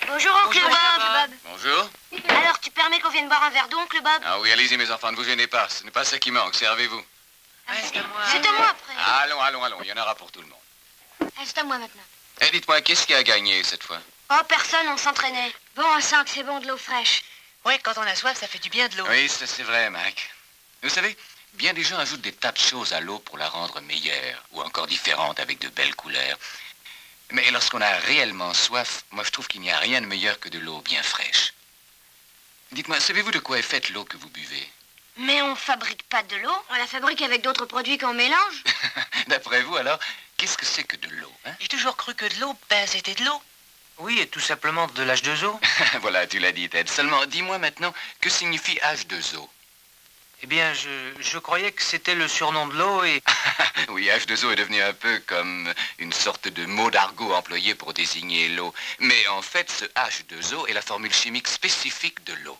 Bonjour, oncle Bob. Bonjour. Alors, tu permets qu'on vienne boire un verre d'eau, oncle Bob? Ah oui, allez-y, mes enfants, ne vous gênez pas. Ce n'est pas ça qui manque, servez-vous. C'est à moi après. Allons, il y en aura pour tout le monde. C'est à moi maintenant. Eh, dites-moi, qu'est-ce qui a gagné cette fois? Oh, personne, on s'entraînait. Bon, à 5, c'est bon, de l'eau fraîche. Ouais, quand on a soif, ça fait du bien de l'eau. Oui, c'est vrai, Mac. Vous savez, bien des gens ajoutent des tas de choses à l'eau pour la rendre meilleure, ou encore différente avec de belles couleurs. Mais lorsqu'on a réellement soif, moi je trouve qu'il n'y a rien de meilleur que de l'eau bien fraîche. Dites-moi, savez-vous de quoi est faite l'eau que vous buvez? Mais on fabrique pas de l'eau. On la fabrique avec d'autres produits qu'on mélange. D'après vous, alors, qu'est-ce que c'est que de l'eau, hein? J'ai toujours cru que de l'eau, c'était de l'eau. Oui, et tout simplement de l'H2O. Voilà, tu l'as dit, Ted. Seulement, dis-moi maintenant, que signifie H2O? Eh bien, je croyais que c'était le surnom de l'eau et... Oui, H2O est devenu un peu comme une sorte de mot d'argot employé pour désigner l'eau. Mais en fait, ce H2O est la formule chimique spécifique de l'eau.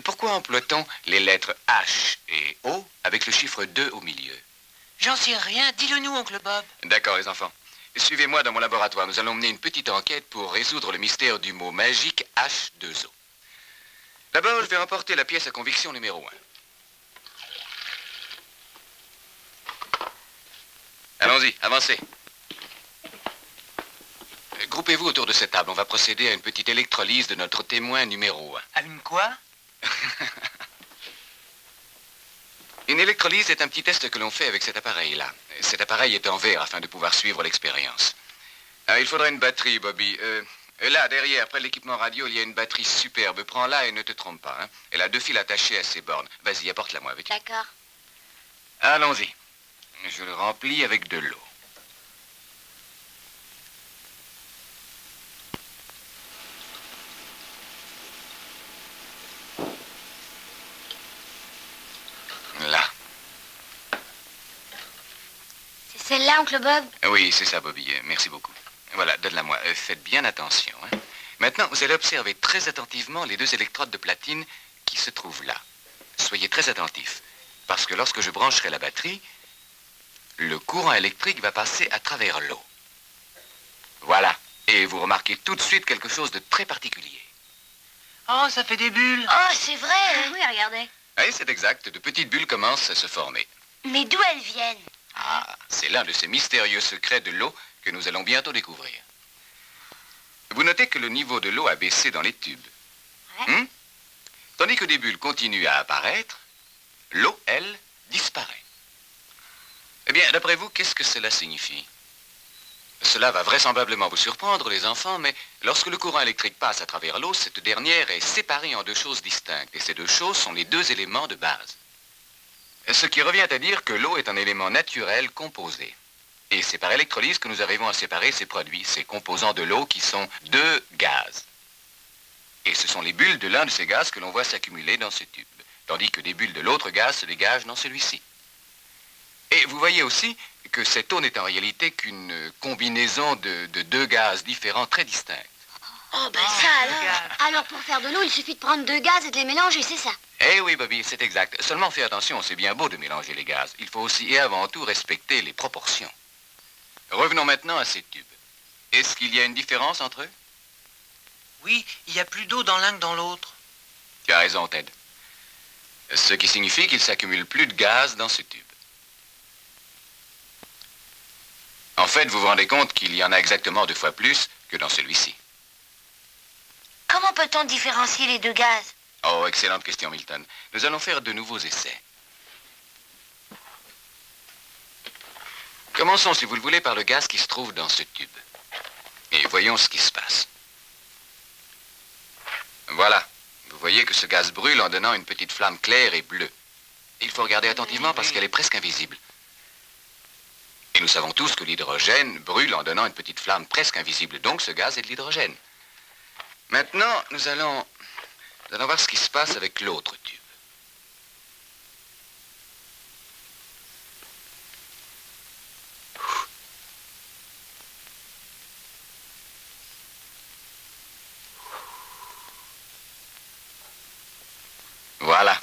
Pourquoi emploie-t-on les lettres H et O avec le chiffre 2 au milieu? J'en sais rien, dis-le-nous, oncle Bob. D'accord, les enfants. Suivez-moi dans mon laboratoire. Nous allons mener une petite enquête pour résoudre le mystère du mot magique H2O. D'abord, je vais emporter la pièce à conviction numéro 1. Allons-y, avancez. Groupez-vous autour de cette table. On va procéder à une petite électrolyse de notre témoin numéro 1. À une quoi? Une électrolyse est un petit test que l'on fait avec cet appareil-là. Cet appareil est en verre afin de pouvoir suivre l'expérience. Il faudra une batterie, Bobby. Là, derrière, près de l'équipement radio, il y a une batterie superbe. Prends-la et ne te trompe pas, hein. Elle a 2 fils attachés à ses bornes. Vas-y, apporte-la moi, veux-tu? D'accord. Allons-y. Je le remplis avec de l'eau. Là. C'est celle-là, oncle Bob? Oui, c'est ça, Bobby. Merci beaucoup. Voilà, donne-la moi. Faites bien attention, hein. Maintenant, vous allez observer très attentivement les 2 électrodes de platine qui se trouvent là. Soyez très attentifs, parce que lorsque je brancherai la batterie, le courant électrique va passer à travers l'eau. Voilà. Et vous remarquez tout de suite quelque chose de très particulier. Oh, ça fait des bulles. Oh, c'est vrai. Oui, regardez. Oui, c'est exact. De petites bulles commencent à se former. Mais d'où elles viennent? Ah, c'est l'un de ces mystérieux secrets de l'eau que nous allons bientôt découvrir. Vous notez que le niveau de l'eau a baissé dans les tubes. Ouais. Tandis que des bulles continuent à apparaître, l'eau, elle, disparaît. Eh bien, d'après vous, qu'est-ce que cela signifie? Cela va vraisemblablement vous surprendre, les enfants, mais lorsque le courant électrique passe à travers l'eau, cette dernière est séparée en 2 choses distinctes. Et ces 2 choses sont les 2 éléments de base. Ce qui revient à dire que l'eau est un élément naturel composé. Et c'est par électrolyse que nous arrivons à séparer ces produits, ces composants de l'eau qui sont 2 gaz. Et ce sont les bulles de l'un de ces gaz que l'on voit s'accumuler dans ce tube, tandis que des bulles de l'autre gaz se dégagent dans celui-ci. Et vous voyez aussi que cette eau n'est en réalité qu'une combinaison de 2 gaz différents très distincts. Oh, ben ça alors. Alors, pour faire de l'eau, il suffit de prendre 2 gaz et de les mélanger, c'est ça? Eh oui, Bobby, c'est exact. Seulement fais attention, c'est bien beau de mélanger les gaz. Il faut aussi et avant tout respecter les proportions. Revenons maintenant à ces tubes. Est-ce qu'il y a une différence entre eux? Oui, il y a plus d'eau dans l'un que dans l'autre. Tu as raison, Ted. Ce qui signifie qu'il s'accumule plus de gaz dans ce tube. En fait, vous vous rendez compte qu'il y en a exactement 2 fois plus que dans celui-ci. Comment peut-on différencier les 2 gaz? Oh, excellente question, Milton. Nous allons faire de nouveaux essais. Commençons, si vous le voulez, par le gaz qui se trouve dans ce tube. Et voyons ce qui se passe. Voilà. Vous voyez que ce gaz brûle en donnant une petite flamme claire et bleue. Il faut regarder attentivement parce qu'elle est presque invisible. Et nous savons tous que l'hydrogène brûle en donnant une petite flamme presque invisible. Donc ce gaz est de l'hydrogène. Maintenant, nous allons voir ce qui se passe avec l'autre tube. Voilà.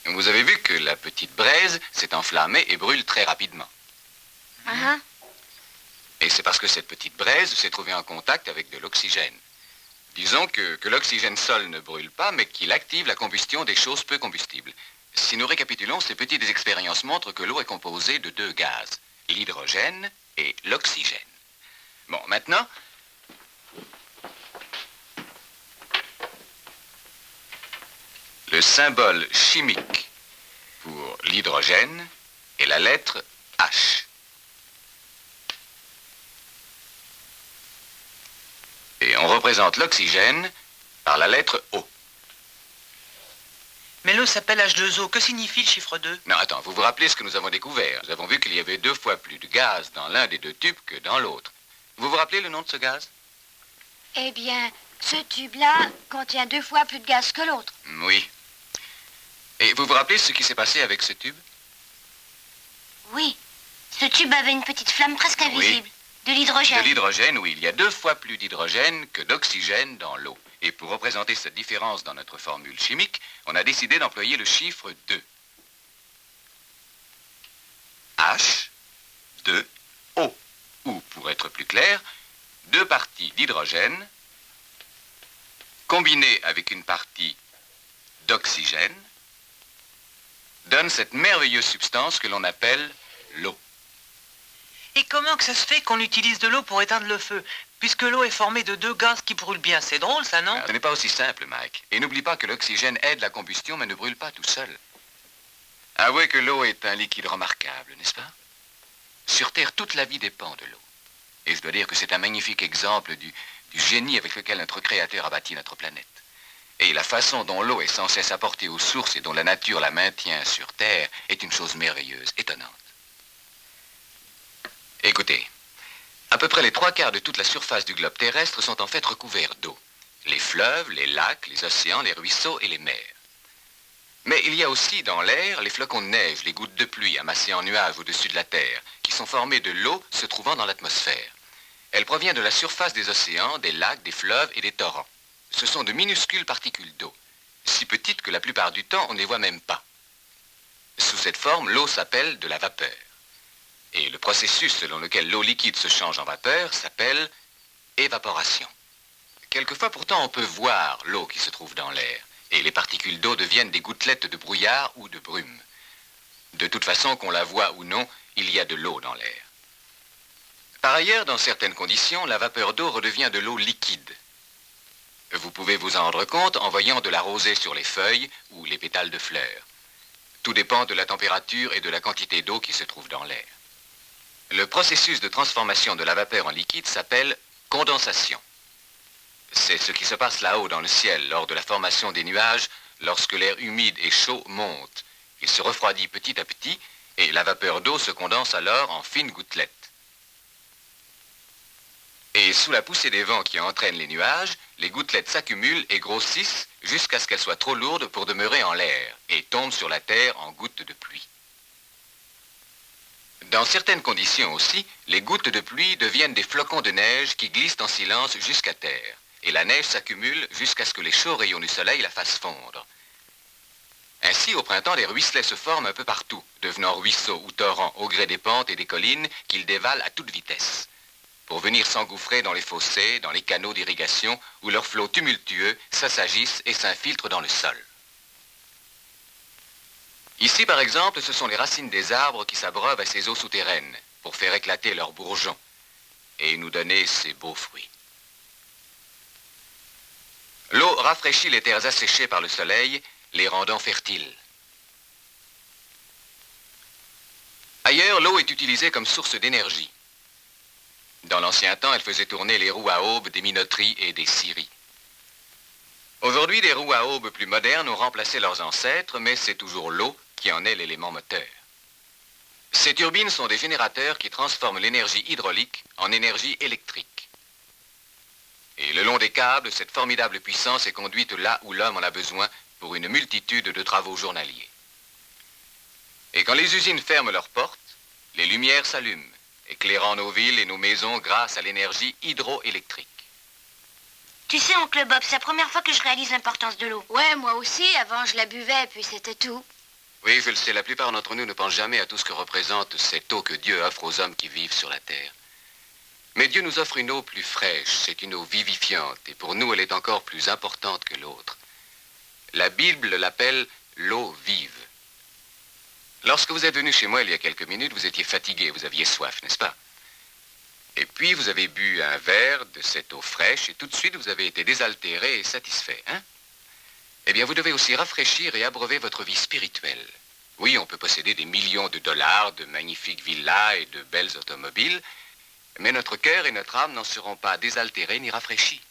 Vous avez vu que la petite braise s'est enflammée et brûle très rapidement. Uh-huh. Et c'est parce que cette petite braise s'est trouvée en contact avec de l'oxygène. Disons que l'oxygène seul ne brûle pas, mais qu'il active la combustion des choses peu combustibles. Si nous récapitulons, ces petites expériences montrent que l'eau est composée de deux gaz, l'hydrogène et l'oxygène. Bon, maintenant, le symbole chimique pour l'hydrogène est la lettre H. Et on représente l'oxygène par la lettre O. Mais l'eau s'appelle H2O. Que signifie le chiffre 2? Non, attends, vous vous rappelez ce que nous avons découvert? Nous avons vu qu'il y avait 2 fois plus de gaz dans l'un des 2 tubes que dans l'autre. Vous vous rappelez le nom de ce gaz? Eh bien, ce tube-là contient 2 fois plus de gaz que l'autre. Oui. Et vous vous rappelez ce qui s'est passé avec ce tube? Oui. Ce tube avait une petite flamme presque Oui. invisible. De l'hydrogène. De l'hydrogène, oui. Il y a 2 fois plus d'hydrogène que d'oxygène dans l'eau. Et pour représenter cette différence dans notre formule chimique, on a décidé d'employer le chiffre 2. H, 2, O. Ou, pour être plus clair, 2 parties d'hydrogène combinées avec une partie d'oxygène donnent cette merveilleuse substance que l'on appelle l'eau. Et comment que ça se fait qu'on utilise de l'eau pour éteindre le feu? Puisque l'eau est formée de 2 gaz qui brûlent bien. C'est drôle, ça, non? Ce n'est pas aussi simple, Mike. Et n'oublie pas que l'oxygène aide la combustion, mais ne brûle pas tout seul. Avouez que l'eau est un liquide remarquable, n'est-ce pas? Sur Terre, toute la vie dépend de l'eau. Et je dois dire que c'est un magnifique exemple du génie avec lequel notre Créateur a bâti notre planète. Et la façon dont l'eau est sans cesse apportée aux sources et dont la nature la maintient sur Terre est une chose merveilleuse, étonnante. Écoutez, à peu près les 3/4 de toute la surface du globe terrestre sont en fait recouverts d'eau. Les fleuves, les lacs, les océans, les ruisseaux et les mers. Mais il y a aussi dans l'air les flocons de neige, les gouttes de pluie amassées en nuages au-dessus de la Terre, qui sont formées de l'eau se trouvant dans l'atmosphère. Elle provient de la surface des océans, des lacs, des fleuves et des torrents. Ce sont de minuscules particules d'eau, si petites que la plupart du temps on ne les voit même pas. Sous cette forme, l'eau s'appelle de la vapeur. Et le processus selon lequel l'eau liquide se change en vapeur s'appelle évaporation. Quelquefois pourtant on peut voir l'eau qui se trouve dans l'air, et les particules d'eau deviennent des gouttelettes de brouillard ou de brume. De toute façon, qu'on la voie ou non, il y a de l'eau dans l'air. Par ailleurs, dans certaines conditions, la vapeur d'eau redevient de l'eau liquide. Vous pouvez vous en rendre compte en voyant de la rosée sur les feuilles ou les pétales de fleurs. Tout dépend de la température et de la quantité d'eau qui se trouve dans l'air. Le processus de transformation de la vapeur en liquide s'appelle condensation. C'est ce qui se passe là-haut dans le ciel lors de la formation des nuages, lorsque l'air humide et chaud monte. Il se refroidit petit à petit et la vapeur d'eau se condense alors en fines gouttelettes. Et sous la poussée des vents qui entraînent les nuages, les gouttelettes s'accumulent et grossissent jusqu'à ce qu'elles soient trop lourdes pour demeurer en l'air et tombent sur la terre en gouttes de pluie. Dans certaines conditions aussi, les gouttes de pluie deviennent des flocons de neige qui glissent en silence jusqu'à terre. Et la neige s'accumule jusqu'à ce que les chauds rayons du soleil la fassent fondre. Ainsi, au printemps, des ruisselets se forment un peu partout, devenant ruisseaux ou torrents au gré des pentes et des collines qu'ils dévalent à toute vitesse, pour venir s'engouffrer dans les fossés, dans les canaux d'irrigation, où leurs flots tumultueux s'assagissent et s'infiltrent dans le sol. Ici, par exemple, ce sont les racines des arbres qui s'abreuvent à ces eaux souterraines pour faire éclater leurs bourgeons et nous donner ces beaux fruits. L'eau rafraîchit les terres asséchées par le soleil, les rendant fertiles. Ailleurs, l'eau est utilisée comme source d'énergie. Dans l'ancien temps, elle faisait tourner les roues à aubes des minoteries et des scieries. Aujourd'hui, des roues à aubes plus modernes ont remplacé leurs ancêtres, mais c'est toujours l'eau qui en est l'élément moteur. Ces turbines sont des générateurs qui transforment l'énergie hydraulique en énergie électrique. Et le long des câbles, cette formidable puissance est conduite là où l'homme en a besoin pour une multitude de travaux journaliers. Et quand les usines ferment leurs portes, les lumières s'allument, éclairant nos villes et nos maisons grâce à l'énergie hydroélectrique. Tu sais, oncle Bob, c'est la première fois que je réalise l'importance de l'eau. Ouais, moi aussi. Avant, je la buvais, puis c'était tout. Oui, je le sais, la plupart d'entre nous ne pensent jamais à tout ce que représente cette eau que Dieu offre aux hommes qui vivent sur la terre. Mais Dieu nous offre une eau plus fraîche, c'est une eau vivifiante, et pour nous, elle est encore plus importante que l'autre. La Bible l'appelle l'eau vive. Lorsque vous êtes venu chez moi il y a quelques minutes, vous étiez fatigué, vous aviez soif, n'est-ce pas? Et puis vous avez bu un verre de cette eau fraîche, et tout de suite vous avez été désaltéré et satisfait, hein? Eh bien, vous devez aussi rafraîchir et abreuver votre vie spirituelle. Oui, on peut posséder des millions de dollars, de magnifiques villas et de belles automobiles, mais notre cœur et notre âme n'en seront pas désaltérés ni rafraîchis.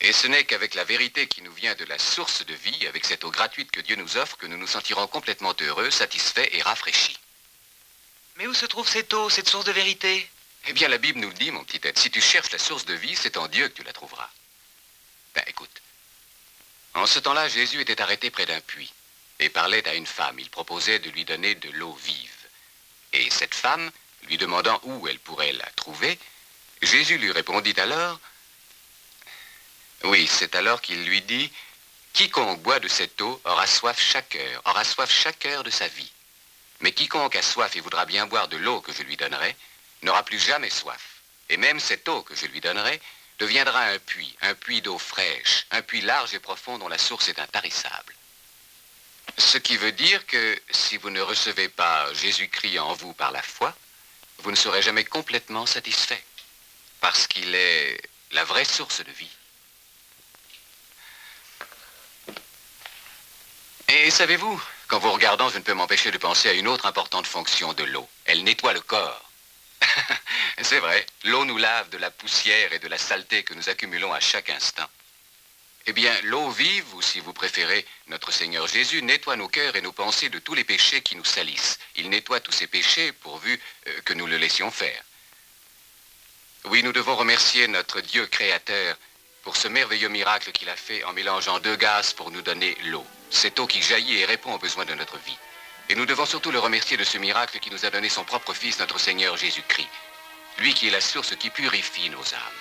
Et ce n'est qu'avec la vérité qui nous vient de la source de vie, avec cette eau gratuite que Dieu nous offre, que nous nous sentirons complètement heureux, satisfaits et rafraîchis. Mais où se trouve cette eau, cette source de vérité? Eh bien, la Bible nous le dit, mon petit Ed. Si tu cherches la source de vie, c'est en Dieu que tu la trouveras. Ben, écoute. En ce temps-là, Jésus était arrêté près d'un puits et parlait à une femme. Il proposait de lui donner de l'eau vive. Et cette femme, lui demandant où elle pourrait la trouver, Jésus lui répondit alors... Oui, c'est alors qu'il lui dit, « Quiconque boit de cette eau aura soif chaque heure de sa vie. Mais quiconque a soif et voudra bien boire de l'eau que je lui donnerai, n'aura plus jamais soif. Et même cette eau que je lui donnerai deviendra un puits d'eau fraîche, un puits large et profond dont la source est intarissable. » Ce qui veut dire que si vous ne recevez pas Jésus-Christ en vous par la foi, vous ne serez jamais complètement satisfait, parce qu'il est la vraie source de vie. Et savez-vous, quand vous regardez, je ne peux m'empêcher de penser à une autre importante fonction de l'eau. Elle nettoie le corps. C'est vrai, l'eau nous lave de la poussière et de la saleté que nous accumulons à chaque instant. Eh bien, l'eau vive, ou si vous préférez, notre Seigneur Jésus, nettoie nos cœurs et nos pensées de tous les péchés qui nous salissent. Il nettoie tous ces péchés pourvu que nous le laissions faire. Oui, nous devons remercier notre Dieu créateur pour ce merveilleux miracle qu'il a fait en mélangeant deux gaz pour nous donner l'eau. Cette eau qui jaillit et répond aux besoins de notre vie. Et nous devons surtout le remercier de ce miracle qui nous a donné son propre Fils, notre Seigneur Jésus-Christ. Lui qui est la source qui purifie nos âmes.